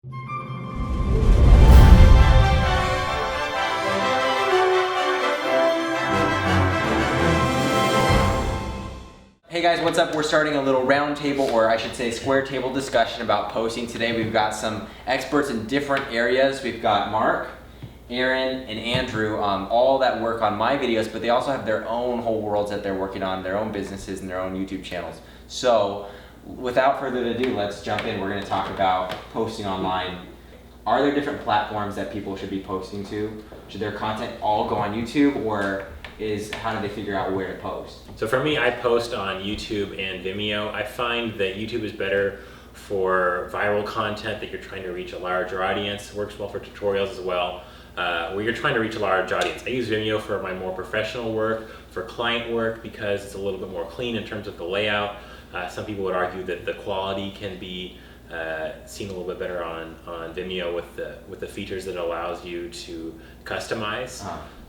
Hey guys, what's up? We're starting a little round table, or I should say square table discussion about posting today. We've got some experts in different areas. We've got Mark, Aaron, and Andrew, all that work on my videos, but they also have their own whole worlds that they're working on, their own businesses and their own YouTube channels. So without further ado, let's jump in. We're going to talk about posting online. Are there different platforms that people should be posting to? Should their content all go on YouTube, or how do they figure out where to post? So for me, I post on YouTube and Vimeo. I find that YouTube is better for viral content that you're trying to reach a larger audience. It works well for tutorials as well, where you're trying to reach a large audience. I use Vimeo for my more professional work, for client work, because it's a little bit more clean in terms of the layout. Some people would argue that the quality can be seen a little bit better on Vimeo with the features that it allows you to customize.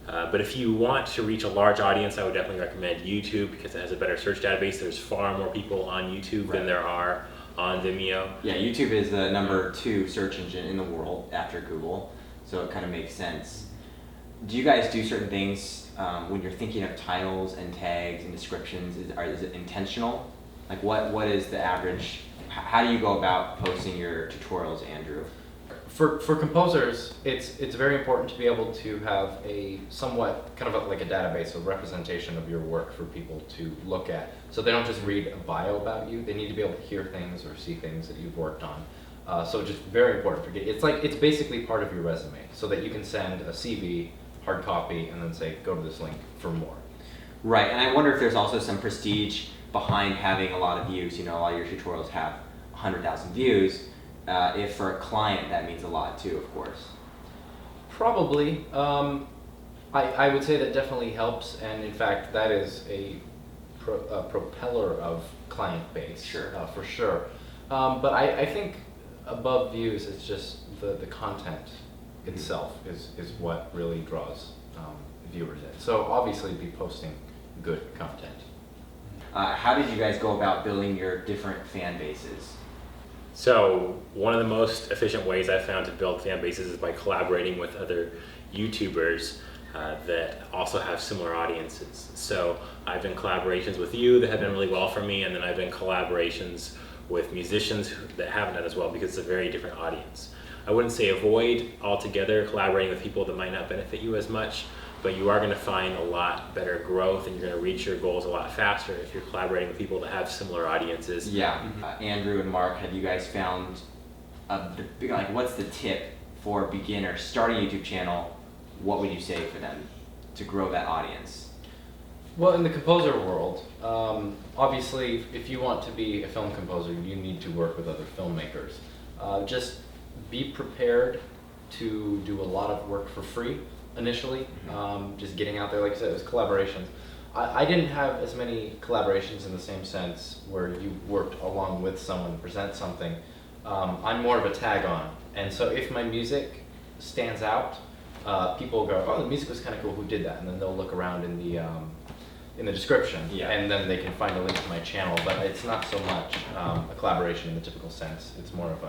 But if you want to reach a large audience, I would definitely recommend YouTube because it has a better search database. There's far more people on YouTube than there are on Vimeo. Yeah, YouTube is the number 2 search engine in the world after Google, so it kind of makes sense. Do you guys do certain things when you're thinking of titles and tags and descriptions? Is it intentional? Like what is the average? How do you go about posting your tutorials, Andrew? For composers, it's very important to be able to have a somewhat kind of like a database, a representation of your work for people to look at. So they don't just read a bio about you, they need to be able to hear things or see things that you've worked on. So just very important for it's basically part of your resume, so that you can send a CV, hard copy, and then say, go to this link for more. Right, and I wonder if there's also some prestige behind having a lot of views. You know, a lot of your tutorials have 100,000 views. If for a client that means a lot too, of course. Probably. I would say that definitely helps, and in fact that is a propeller of client base. Sure. For sure. But I think above views, it's just the content itself is what really draws viewers in. So obviously be posting good content. How did you guys go about building your different fan bases? So one of the most efficient ways I've found to build fan bases is by collaborating with other YouTubers that also have similar audiences. So I've done collaborations with you that have been really well for me, and then I've done collaborations with musicians that haven't done as well because it's a very different audience. I wouldn't say avoid altogether collaborating with people that might not benefit you as much, but you are going to find a lot better growth and you're going to reach your goals a lot faster if you're collaborating with people that have similar audiences. Yeah. Andrew and Mark, have you guys found what's the tip for beginners starting a YouTube channel? What would you say for them to grow that audience? Well, in the composer world, obviously if you want to be a film composer, you need to work with other filmmakers. Just be prepared to do a lot of work for free initially. Just getting out there, like I said, it was collaborations. I didn't have as many collaborations in the same sense where you worked along with someone to present something. I'm more of a tag on, and so if my music stands out, people go, oh, the music was kind of cool, who did that? And then they'll look around in the description, and then they can find a link to my channel. But it's not so much a collaboration in the typical sense. It's more of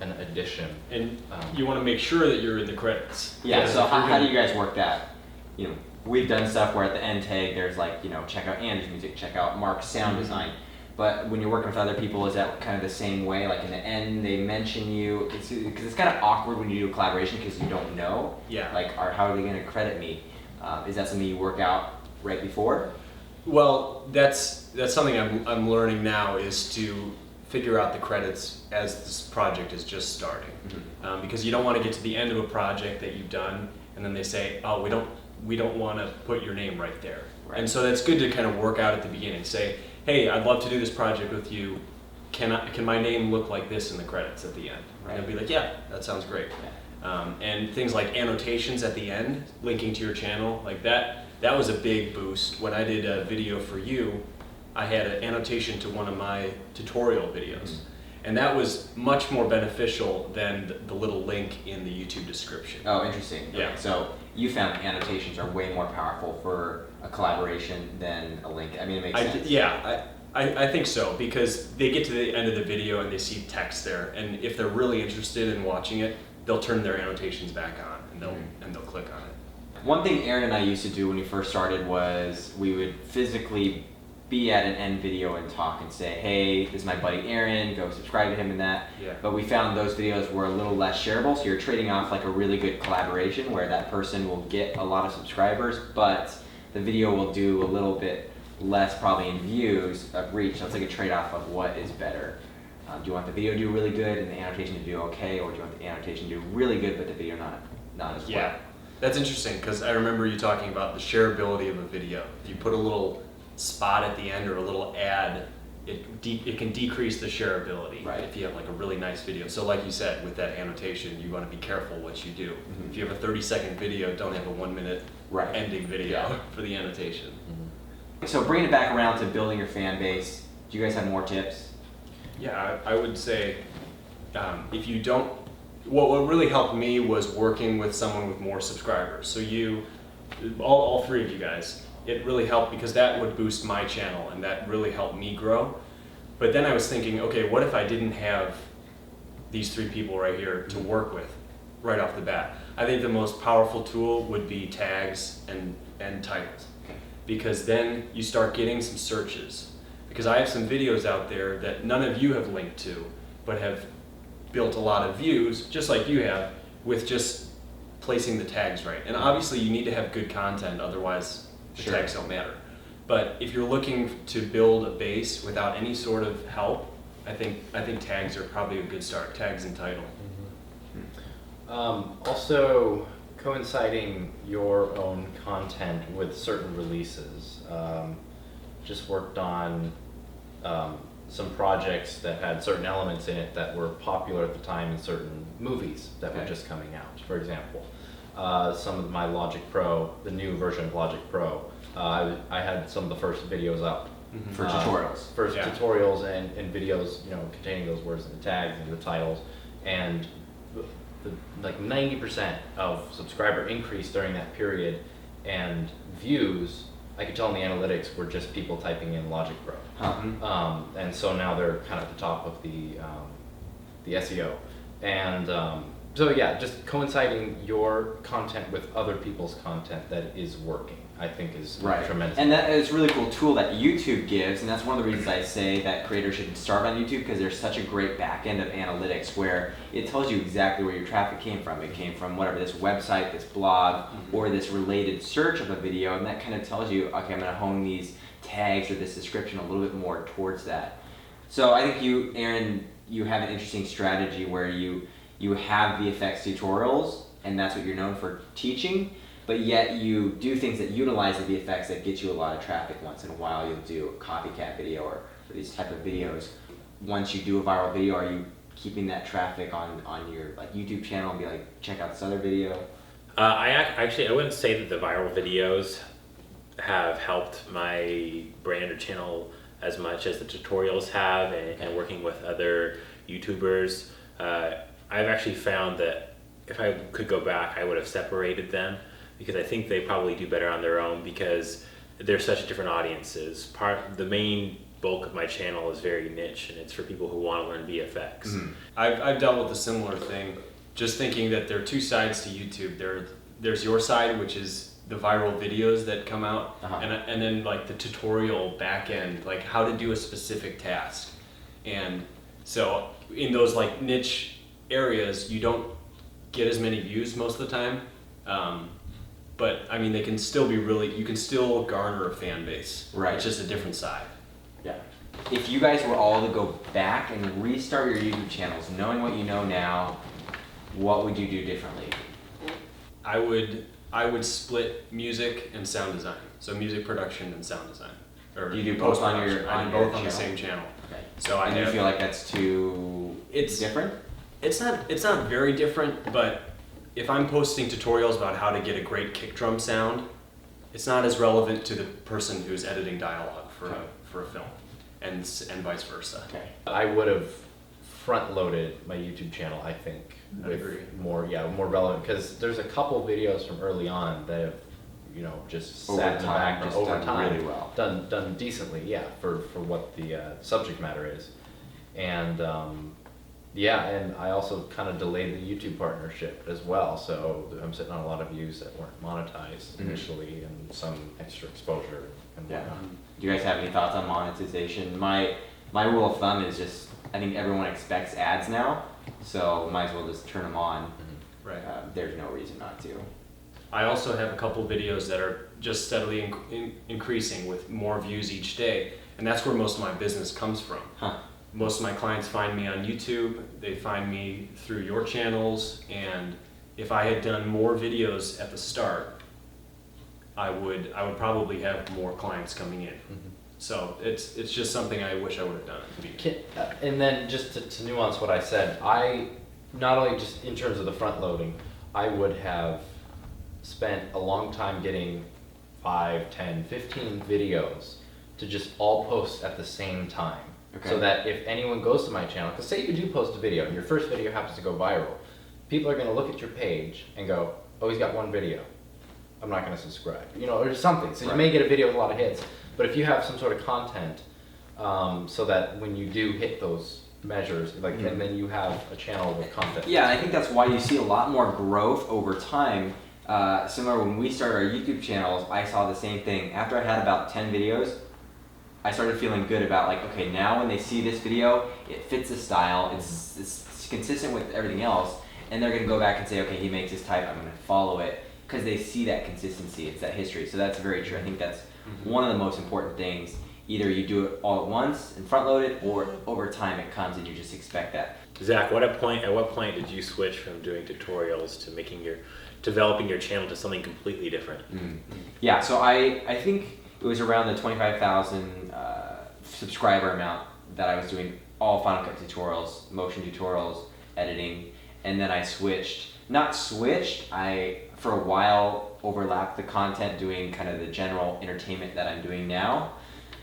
an addition. And you want to make sure that you're in the credits. Yeah, so how do you guys work that? You know, we've done stuff where at the end tag there's like, you know, check out Andrew's music, check out Mark's sound design. But when you're working with other people, is that kind of the same way? Like in the end they mention you, because it's kind of awkward when you do a collaboration because you don't know. Yeah. Like, how are they going to credit me? Is that something you work out right before? Well, that's something I'm learning now, is to figure out the credits as this project is just starting. Because you don't want to get to the end of a project that you've done and then they say, oh, we don't want to put your name right there. Right. And so that's good to kind of work out at the beginning. Say, hey, I'd love to do this project with you. Can my name look like this in the credits at the end? Right. And they'll be like, yeah, that sounds great. Yeah. And things like annotations at the end, linking to your channel, like that was a big boost. When I did a video for you, I had an annotation to one of my tutorial videos. And that was much more beneficial than the little link in the YouTube description. Oh, interesting. Yeah. Okay. So you found annotations are way more powerful for a collaboration than a link. I mean, it makes sense. Yeah, I think so, because they get to the end of the video and they see text there, and if they're really interested in watching it, they'll turn their annotations back on and they'll click on it. One thing Aaron and I used to do when we first started was we would physically be at an end video and talk and say, hey, this is my buddy Aaron, go subscribe to him and that. Yeah. But we found those videos were a little less shareable, so you're trading off like a really good collaboration where that person will get a lot of subscribers, but the video will do a little bit less probably in views of reach. So it's like a trade-off of what is better. Do you want the video to do really good and the annotation to do okay, or do you want the annotation to do really good but the video not as well? Yeah, that's interesting, because I remember you talking about the shareability of a video. If you put a little spot at the end or a little ad, it can decrease the shareability. Right. If you have like a really nice video. So like you said, with that annotation, you want to be careful what you do. Mm-hmm. If you have a 30-second video, don't have a 1-minute Right. ending video for the annotation. So bringing it back around to building your fan base, do you guys have more tips? Yeah, I would say if you don't, what really helped me was working with someone with more subscribers. So all three of you guys, it really helped because that would boost my channel and that really helped me grow. But then I was thinking, okay, what if I didn't have these three people right here to work with right off the bat? I think the most powerful tool would be tags and titles, because then you start getting some searches. Because I have some videos out there that none of you have linked to, but have built a lot of views, just like you have, with just placing the tags right. And obviously you need to have good content, otherwise the Sure. tags don't matter. But if you're looking to build a base without any sort of help, I think tags are probably a good start. Tags and title. Also, coinciding your own content with certain releases. Just worked on some projects that had certain elements in it that were popular at the time in certain movies that were Okay. just coming out. For example, some of my Logic Pro, the new version of Logic Pro, I had some of the first videos up. For tutorials. First Yeah. tutorials and videos, containing those words in the tags and the titles, and like 90% of subscriber increase during that period, and views, I could tell in the analytics, were just people typing in Logic Pro. Huh. And so now they're kind of at the top of the SEO. And so yeah, just coinciding your content with other people's content that is working, I think is Right. tremendous. And that is a really cool tool that YouTube gives, and that's one of the reasons I say that creators should start on YouTube, because there's such a great back end of analytics where it tells you exactly where your traffic came from. It came from whatever, this website, this blog, or this related search of a video, and that kind of tells you, okay, I'm going to hone these tags or this description a little bit more towards that. So I think you, Aaron, you have an interesting strategy where you have VFX tutorials, and that's what you're known for teaching, but yet you do things that utilize the VFX that get you a lot of traffic. Once in a while you'll do a copycat video or these type of videos. Once you do a viral video, are you keeping that traffic on your like YouTube channel and be like, check out this other video? I wouldn't say that the viral videos have helped my brand or channel as much as the tutorials have, and working with other YouTubers. I've actually found that if I could go back, I would have separated them, because I think they probably do better on their own because they're such different audiences. The main bulk of my channel is very niche, and it's for people who want to learn VFX. Mm-hmm. I've dealt with a similar thing, just thinking that there are two sides to YouTube. There's your side, which is the viral videos that come out, and then like the tutorial back end, like how to do a specific task. And so in those like niche areas, you don't get as many views most of the time. But I mean, they can still be you can still garner a fan base. Right. It's just a different side. Yeah. If you guys were all to go back and restart your YouTube channels, knowing what you know now, what would you do differently? I would split music and sound design. So music production and sound design. Or You do both on post-production. your I do on your both on the channel? same channel. Okay. So And you feel like that's too different? It's not very different, but if I'm posting tutorials about how to get a great kick drum sound, it's not as relevant to the person who's editing dialogue for a film, and vice versa. Okay. I would have front-loaded my YouTube channel, I think, I agree. more relevant, because there's a couple videos from early on that have you know, just Over sat in the time, background just over done time, really well. done decently, yeah, for what the subject matter is, and yeah, and I also kind of delayed the YouTube partnership as well, so I'm sitting on a lot of views that weren't monetized initially, and some extra exposure and Yeah. whatnot. Do you guys have any thoughts on monetization? My rule of thumb is just, I think everyone expects ads now, so might as well just turn them on. Right. There's no reason not to. I also have a couple videos that are just steadily increasing with more views each day, and that's where most of my business comes from. Huh. Most of my clients find me on YouTube, they find me through your channels, and if I had done more videos at the start, I would probably have more clients coming in. So it's just something I wish I would have done at the beginning. And then just to nuance what I said, I not only just in terms of the front loading, I would have spent a long time getting 5, 10, 15 videos to just all post at the same time. Okay. So that if anyone goes to my channel, because say you do post a video and your first video happens to go viral, people are going to look at your page and go, oh, he's got one video, I'm not going to subscribe, you know, or something. So you may get a video with a lot of hits, but if you have some sort of content, so that when you do hit those measures, like, and then you have a channel with content. Yeah, and I think that's why you see a lot more growth over time. Similar when we started our YouTube channels, I saw the same thing. After I had about 10 videos, I started feeling good about like, okay, now when they see this video, it fits the style, it's consistent with everything else, and they're gonna go back and say, okay, he makes this type, I'm gonna follow it, because they see that consistency, it's that history. So that's very true. I think that's one of the most important things. Either you do it all at once and front load it, or over time it comes and you just expect that. Zach, at what point did you switch from doing tutorials to developing your channel to something completely different? Yeah, so I think it was around the 25,000 subscriber amount that I was doing all Final Cut tutorials, motion tutorials, editing, and then I for a while overlapped the content doing kind of the general entertainment that I'm doing now,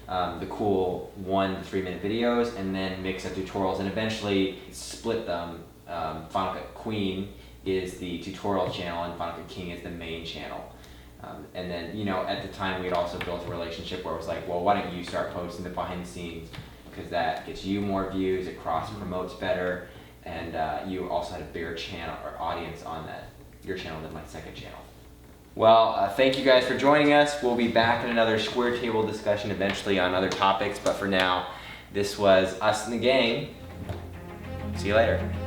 the cool 1 to 3 minute videos, and then mix up tutorials and eventually split them. Final Cut Queen is the tutorial channel and Final Cut King is the main channel. And then, you know, at the time we had also built a relationship where it was like, well, why don't you start posting the behind the scenes, because that gets you more views, it cross promotes better, and you also had a bigger channel or audience on your channel than my second channel. Well, thank you guys for joining us. We'll be back in another square table discussion eventually on other topics, but for now, this was us and the gang. See you later.